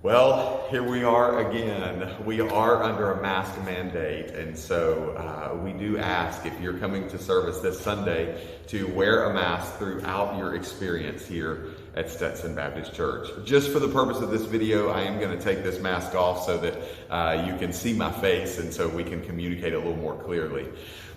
Well, here we are again. We are under a mask mandate, and so we do ask if you're coming to service this Sunday to wear a mask throughout your experience here at Stetson Baptist Church. Just for the purpose of this video, I am going to take this mask off so that you can see my face and so we can communicate a little more clearly.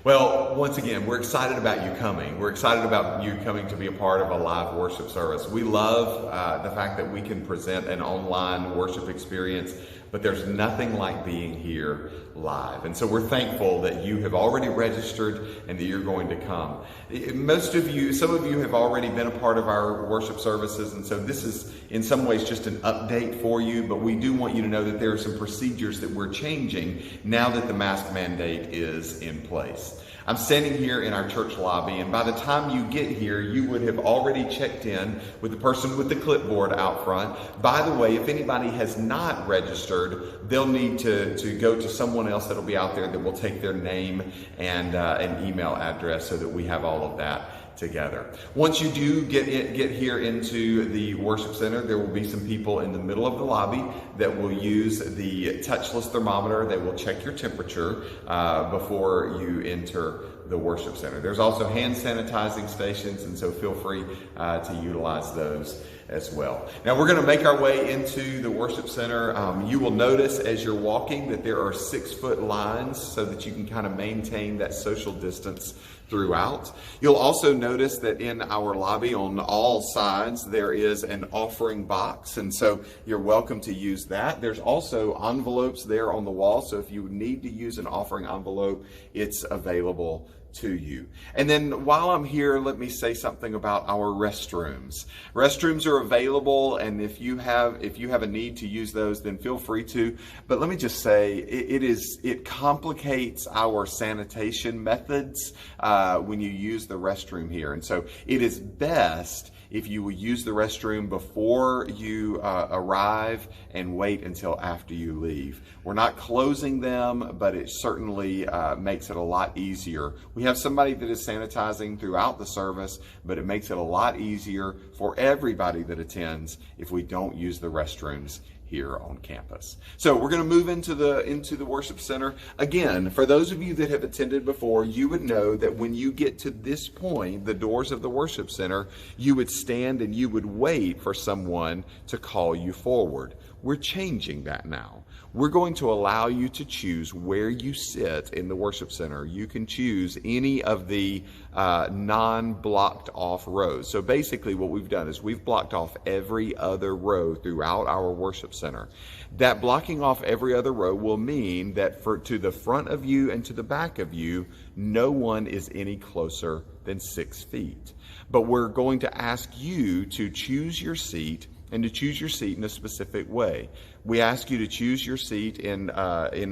Well, once again, we're excited about you coming. We're excited about you coming to be a part of a live worship service. We love the fact that we can present an online worship experience, but there's nothing like being here live. And so we're thankful that you have already registered and that you're going to come. Some of you have already been a part of our worship services, and so this is in some ways just an update for you, but we do want you to know that there are some procedures that we're changing now that the mask mandate is in place. I'm standing here in our church lobby, and by the time you get here, you would have already checked in with the person with the clipboard out front. By the way, if anybody has not registered, they'll need to go to someone else that'll be out there that will take their name and an email address so that we have all of that together. Once you do get here into the worship center, there will be some people in the middle of the lobby that will use the touchless thermometer. They will check your temperature before you enter the worship center. There's also hand sanitizing stations, and so feel free to utilize those as well. Now we're going to make our way into the worship center. You will notice as you're walking that there are 6-foot lines so that you can kind of maintain that social distance throughout. You'll also notice that in our lobby on all sides there is an offering box, and so you're welcome to use that. There's also envelopes there on the wall, so if you need to use an offering envelope, it's available to you. And then while I'm here, let me say something about our restrooms. Restrooms are available, and if you have a need to use those, then feel free to. But let me just say, it complicates our sanitation methods when you use the restroom here. And so it is best if you will use the restroom before you arrive and wait until after you leave. We're not closing them, but it certainly makes it a lot easier. We have somebody that is sanitizing throughout the service, but it makes it a lot easier for everybody that attends if we don't use the restrooms here on campus. So we're going to move into the worship center. Again, for those of you that have attended before, you would know that when you get to this point, the doors of the worship center, you would stand and you would wait for someone to call you forward. We're changing that now. We're going to allow you to choose where you sit in the worship center. You can choose any of the non-blocked off rows. So basically what we've done is we've blocked off every other row throughout our worship center. That blocking off every other row will mean that to the front of you and to the back of you, no one is any closer than 6 feet. But we're going to ask you to choose your seat, and to choose your seat in a specific way. We ask you to choose your seat in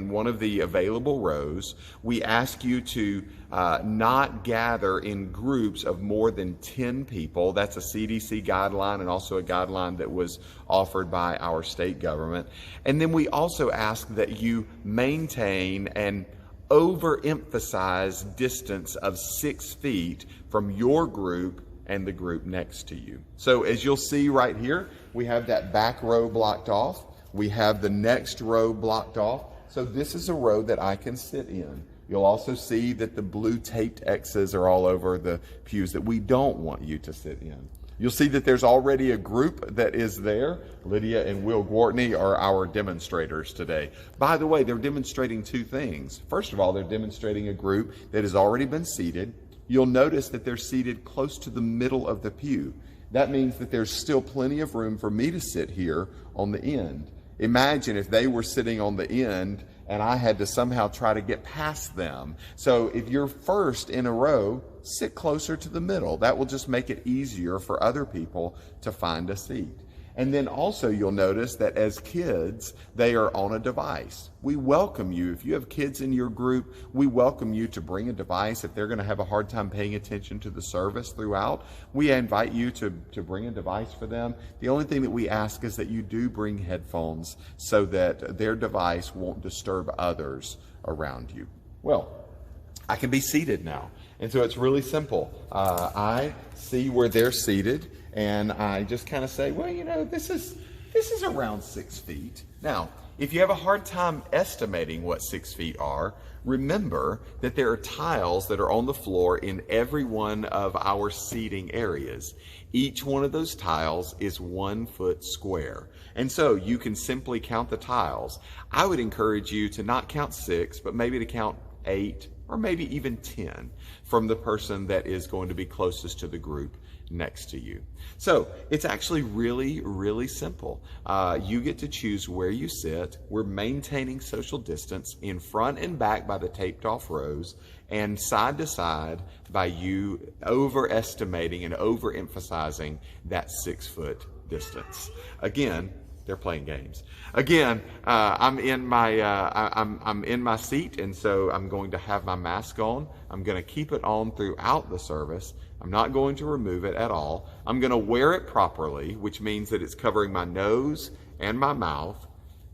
one of the available rows. We ask you to not gather in groups of more than 10 people. That's a CDC guideline and also a guideline that was offered by our state government. And then we also ask that you maintain an overemphasized distance of 6 feet from your group and the group next to you. So as you'll see right here, we have that back row blocked off. We have the next row blocked off. So this is a row that I can sit in. You'll also see that the blue taped X's are all over the pews that we don't want you to sit in. You'll see that there's already a group that is there. Lydia and Will Gwartney are our demonstrators today. By the way, they're demonstrating 2 things. First of all, they're demonstrating a group that has already been seated. You'll notice that they're seated close to the middle of the pew. That means that there's still plenty of room for me to sit here on the end. Imagine if they were sitting on the end and I had to somehow try to get past them. So if you're first in a row, sit closer to the middle. That will just make it easier for other people to find a seat. And then also you'll notice that as kids, they are on a device. We welcome you. If you have kids in your group, we welcome you to bring a device. If they're going to have a hard time paying attention to the service throughout, we invite you to bring a device for them. The only thing that we ask is that you do bring headphones so that their device won't disturb others around you. Well, I can be seated now. And so it's really simple. I see where they're seated, and I just kind of say, well, you know, this is this is around 6 feet. Now, if you have a hard time estimating what 6 feet are, remember that there are tiles that are on the floor in every one of our seating areas. Each one of those tiles is 1 foot square. And so you can simply count the tiles. I would encourage you to not count 6, but maybe to count 8 or maybe even 10 from the person that is going to be closest to the group next to you. So it's actually really, really simple. You get to choose where you sit. We're maintaining social distance in front and back by the taped off rows, and side to side by you overestimating and overemphasizing that 6 foot distance. Again, they're playing games. Again, I'm in my seat, and so I'm going to have my mask on. I'm going to keep it on throughout the service. I'm not going to remove it at all. I'm going to wear it properly, which means that it's covering my nose and my mouth.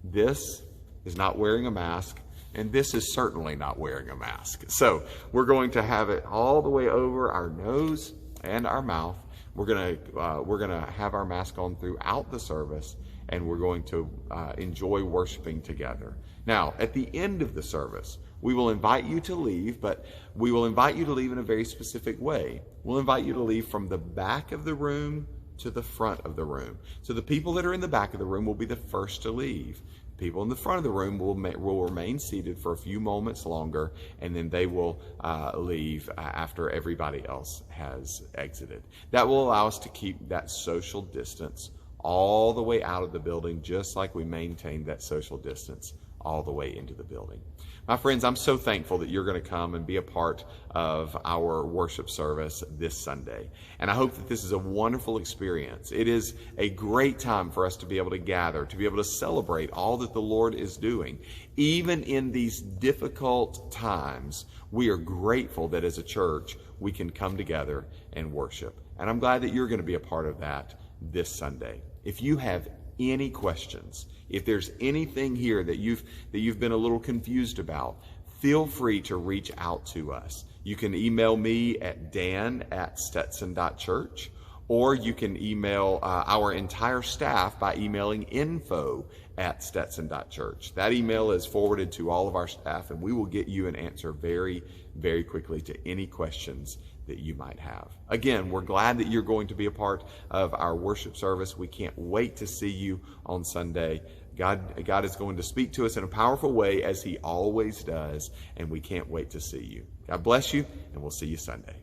This is not wearing a mask, and this is certainly not wearing a mask. So we're going to have it all the way over our nose and our mouth. We're gonna have our mask on throughout the service, and we're going to enjoy worshiping together. Now, at the end of the service, we will invite you to leave, but we will invite you to leave in a very specific way. We'll invite you to leave from the back of the room to the front of the room. So the people that are in the back of the room will be the first to leave. People in the front of the room will remain seated for a few moments longer, and then they will leave after everybody else has exited. That will allow us to keep that social distance all the way out of the building, just like we maintained that social distance all the way into the building. My friends, I'm so thankful that you're going to come and be a part of our worship service this Sunday. And I hope that this is a wonderful experience. It is a great time for us to be able to gather, to be able to celebrate all that the Lord is doing. Even in these difficult times, we are grateful that as a church, we can come together and worship. And I'm glad that you're going to be a part of that this Sunday. If you have any questions, if there's anything here that you've been a little confused about, feel free to reach out to us. You can email me at dan@stetson.church, or you can email our entire staff by emailing info@stetson.church. That email is forwarded to all of our staff, and we will get you an answer very, very quickly to any questions that you might have. Again, we're glad that you're going to be a part of our worship service. We can't wait to see you on Sunday. God is going to speak to us in a powerful way, as he always does, and we can't wait to see you. God bless you, and we'll see you Sunday.